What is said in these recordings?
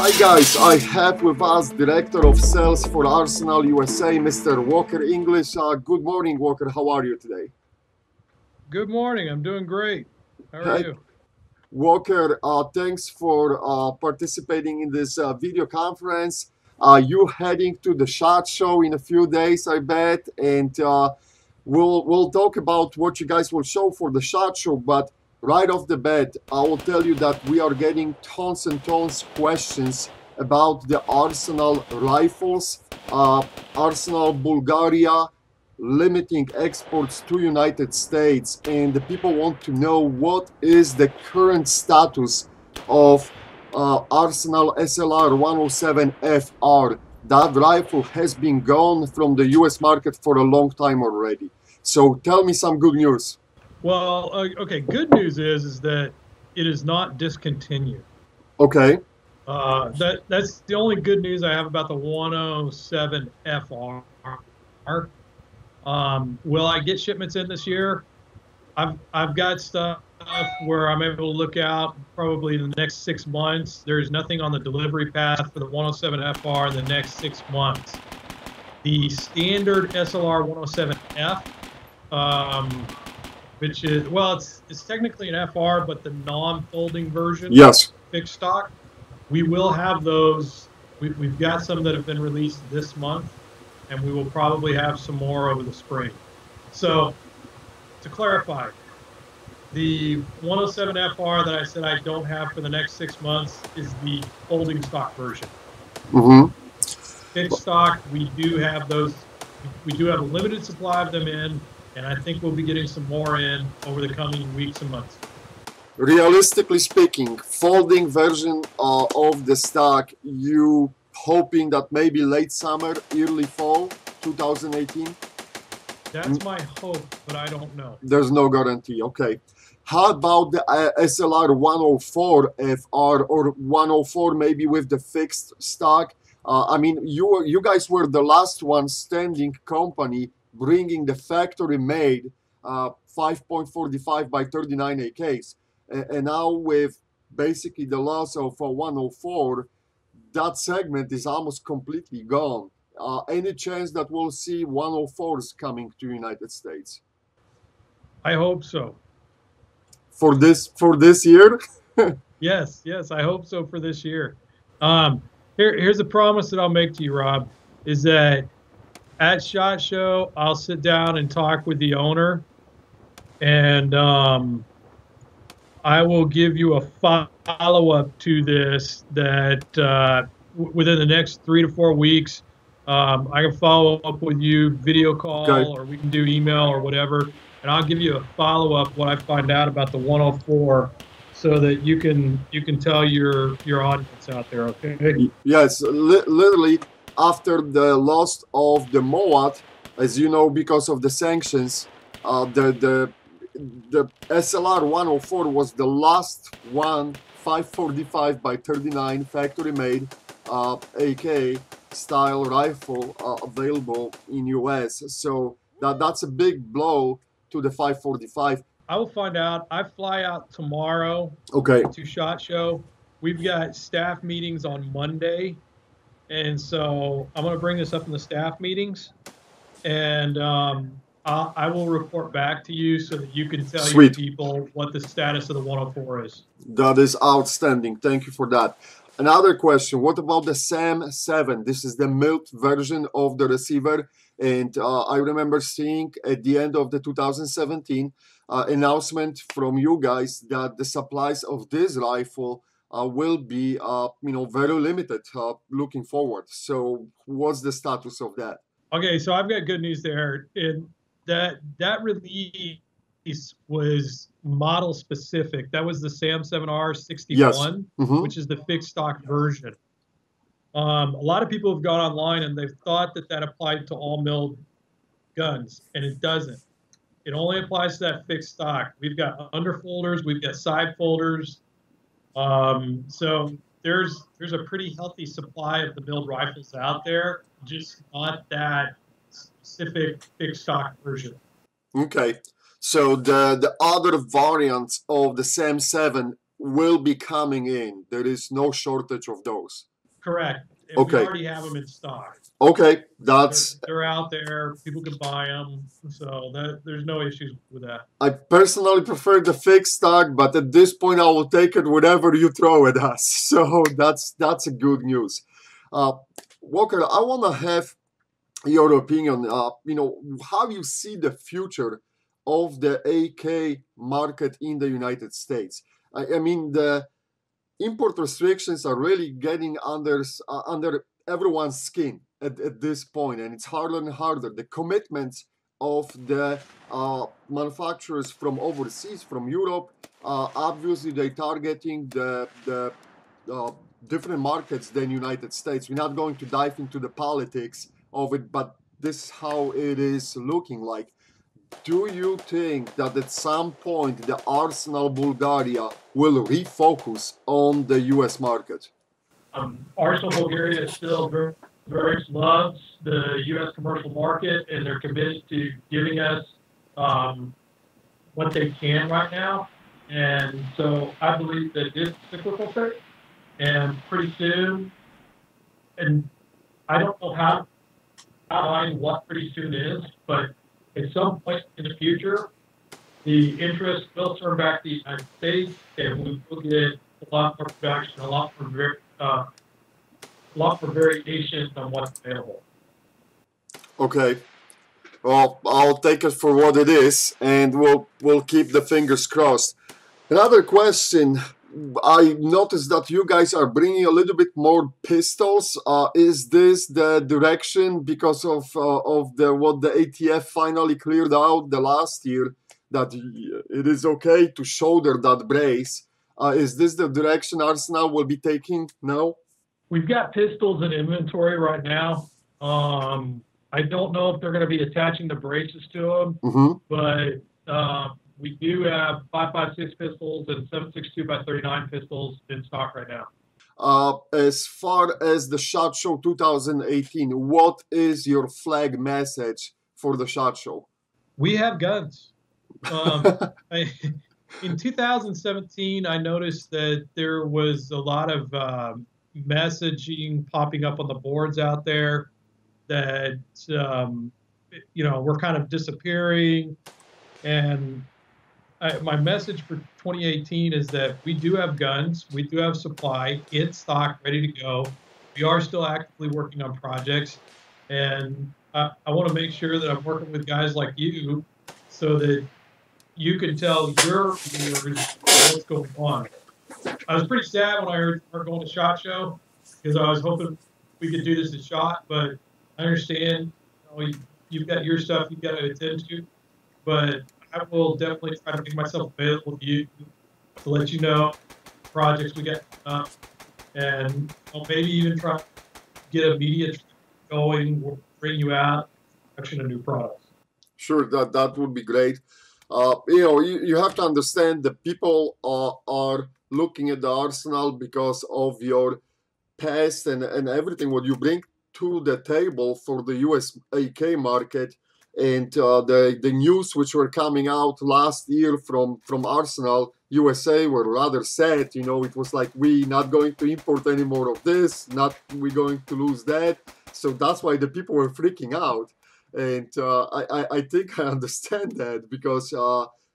Hi guys, I have with us Director of Sales for Arsenal USA, Mr. Walker English. Good morning, Walker. How are you today? Good morning. I'm doing great. How are Hi, you? Walker. Thanks for participating in this video conference. You heading to the SHOT Show in a few days, I bet, and we'll talk about what you guys will show for the SHOT Show. But right off the bat, I will tell you that we are getting tons and tons questions about the Arsenal rifles, Arsenal Bulgaria limiting exports to United States, and the people want to know what is the current status of Arsenal SLR 107 FR. That rifle has been gone from the US market for a long time already. So tell me some good news. Well, okay. Good news is that it is not discontinued. Okay. That's the only good news I have about the 107 FR. Will I get shipments in this year? I've got stuff where I'm able to look out probably in the next 6 months. There's nothing on the delivery path for the 107 FR in the next 6 months. The standard SLR 107F, which is, well, it's technically an FR, but the non-folding version, Yes. fixed stock. We will have those. We've got some that have been released this month, and we will probably have some more over the spring. So to clarify, the 107 FR that I said I don't have for the next 6 months is the folding stock version. Mm-hmm. Fixed stock, we do have those. We do have a limited supply of them in, and I think we'll be getting some more in over the coming weeks and months. Realistically speaking, folding version of the stock, you hoping that maybe late summer, early fall 2018? That's my hope, but I don't know. There's no guarantee. Okay. How about the SLR 104 FR or 104 maybe with the fixed stock? I mean, you guys were the last one standing company bringing the factory made 5.45 by 39 AKs. And now with basically the loss of 104, that segment is almost completely gone. Any chance that we'll see 104s coming to United States I hope so. for this year? Yes, yes, I hope so for this year. Um, here's a promise that I'll make to you, Rob, is that at SHOT Show, I'll sit down and talk with the owner, and I will give you a follow-up to this that within the next 3 to 4 weeks, I can follow up with you, video Okay. call, or we can do email or whatever, and I'll give you a follow-up what I find out about the 104 so that you can tell your audience out there, okay? Yes, literally after the loss of the Moat, as you know, because of the sanctions, the SLR 104 was the last one 545 by 39 factory made AK style rifle available in US. So that's a big blow to the 545. I will find out. I fly out tomorrow Okay. to SHOT Show. We've got staff meetings on Monday, and so I'm going to bring this up in the staff meetings, and I will report back to you so that you can tell your Sweet. people what the status of the 104 is. That is outstanding. Thank you for that. Another question. What about the SAM 7? This is the mild version of the receiver. And I remember seeing at the end of the 2017 announcement from you guys that the supplies of this rifle will be, very limited looking forward. So what's the status of that? Okay, so I've got good news there. That release was model specific. That was the SAM 7R Yes. 61, Mm-hmm. which is the fixed stock version. A lot of people have gone online and they've thought that that applied to all milled guns, and it doesn't. It only applies to that fixed stock. We've got underfolders, we've got side folders. So there's a pretty healthy supply of the milled rifles out there, just not that specific fixed stock version. Okay, so the other variants of the SAM 7 will be coming in. There is no shortage of those. Correct. And we Okay. already have them in stock. Okay, They're, that's. they're out there. People can buy them. So there's no issues with that. I personally prefer the fixed stock, but at this point, I will take it whatever you throw at us. So that's a good news. Uh, Walker, I want to have your opinion. How you see the future of the AK market in the United States. I mean, the import restrictions are really getting under everyone's skin at this point, and it's harder and harder. The commitments of the manufacturers from overseas, from Europe, obviously they're targeting the uh, different markets than United States. We're not going to dive into the politics of it, but this is how it is looking like. Do you think that at some point the Arsenal Bulgaria will refocus on the US market? Arsenal Bulgaria still very much loves the U.S. commercial market, and they're committed to giving us what they can right now. And so I believe that it's cyclical thing, and pretty soon, and I don't know how outline what pretty soon is, but at some point in the future, the interest will turn back to the United States, and we will get a lot more production, a lot more variation on what's available. Okay. Well, I'll take it for what it is, and we'll keep the fingers crossed. Another question. I noticed that you guys are bringing a little bit more pistols. Is this the direction because of the what the ATF finally cleared out the last year, that it is okay to shoulder that brace? Is this the direction Arsenal will be taking now? We've got pistols in inventory right now. I don't know if they're going to be attaching the braces to them, but we do have 5.56 pistols and 7.62 by 39 pistols in stock right now. As far as the SHOT Show 2018, what is your flag message for the SHOT Show? We have guns. In 2017, I noticed that there was a lot of messaging popping up on the boards out there that were kind of disappearing. And my message for 2018 is that we do have guns, we do have supply in stock, ready to go. We are still actively working on projects, and I want to make sure that I'm working with guys like you so that you can tell your viewers what's going on. I was pretty sad when I heard we're going to SHOT Show, because I was hoping we could do this at SHOT, but I understand you've got your stuff you've got to attend to, but I will definitely try to make myself available to you to let you know projects we get and I'll maybe even try to get a media going, bring you out, production of new products. Sure, that would be great. You have to understand that people are looking at the Arsenal because of your past and everything what you bring to the table for the US AK market, and the news which were coming out last year from Arsenal USA were rather sad. It was like, we not going to import any more of this, not we going to lose that. So that's why the people were freaking out. And I think I understand that, because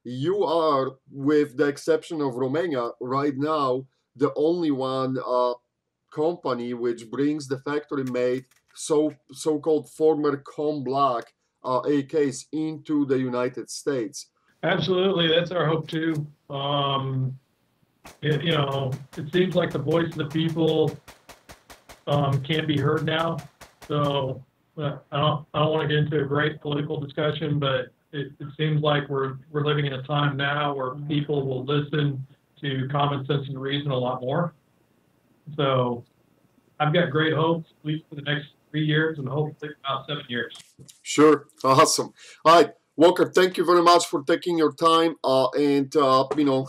you are, with the exception of Romania right now, the only one company which brings the factory-made so-called former Com Black AKs into the United States. Absolutely, that's our hope too. It seems like the voice of the people can be heard now. So I don't want to get into a great political discussion, but it seems like we're living in a time now where people will listen to common sense and reason a lot more. So I've got great hopes, at least for the next 3 years and hopefully about 7 years. Sure. Awesome. All right. Walker, thank you very much for taking your time and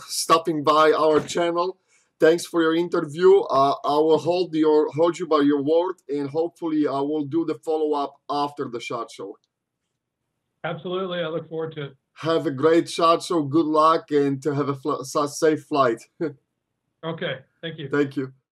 stopping by our channel. Thanks for your interview. I will hold you by your word, and hopefully I will do the follow-up after the SHOT Show. Absolutely. I look forward to it. Have a great SHOT Show. Good luck, and to have a safe flight. Okay. Thank you. Thank you.